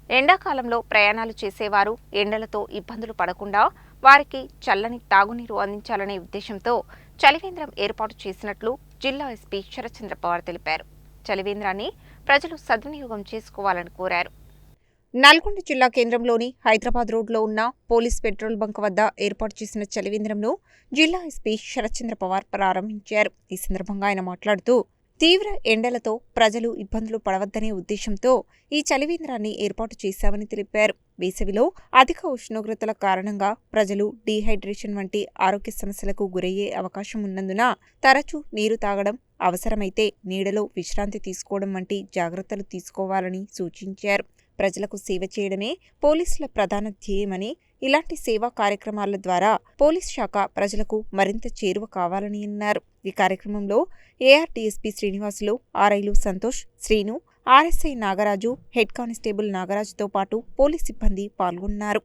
ఎండాకాలంలో ప్రయాణాలు చేసేవారు ఎండలతో ఇబ్బందులు పడకుండా వారికి చల్లని తాగునీరు అందించాలనే ఉద్దేశంతో చలివేంద్రం ఏర్పాటు చేసినట్లు జిల్లా ఎస్పీ శరత్చంద్ర పవార్ తెలిపారు. చలివేంద్రాన్ని ప్రజలు సద్వినియోగం చేసుకోవాలని కోరారు. నల్గొండ జిల్లా కేంద్రంలోని హైదరాబాద్ రోడ్లో ఉన్న పోలీస్ పెట్రోల్ బంక్ వద్ద ఏర్పాటు చేసిన చలివేంద్రంను జిల్లా ఎస్పీ శరత్చంద్ర పవార్ ప్రారంభించారు. ఈ సందర్భంగా ఆయన మాట్లాడుతూ, తీవ్ర ఎండలతో ప్రజలు ఇబ్బందులు పడవద్దనే ఉద్దేశంతో ఈ చలివేంద్రాన్ని ఏర్పాటు చేశామని తెలిపారు. వేసవిలో అధిక ఉష్ణోగ్రతల కారణంగా ప్రజలు డీహైడ్రేషన్ వంటి ఆరోగ్య సమస్యలకు గురయ్యే అవకాశం ఉన్నందున తరచూ నీరు తాగడం, అవసరమైతే నీడలో విశ్రాంతి తీసుకోవడం వంటి జాగ్రత్తలు తీసుకోవాలని సూచించారు. ప్రజలకు సేవ చేయడమే పోలీసుల ప్రధాన ధ్యేయమని, ఇలాంటి సేవా కార్యక్రమాల ద్వారా పోలీస్ శాఖ ప్రజలకు మరింత చేరువ కావాలని అన్నారు. ఈ కార్యక్రమంలో ఏఆర్డీఎస్పీ శ్రీనివాసులు, ఆర్ఐలు Santosh, Srinu, RSI Nagaraju, head constable నాగరాజుతో పాటు పోలీస్ సిబ్బంది పాల్గొన్నారు.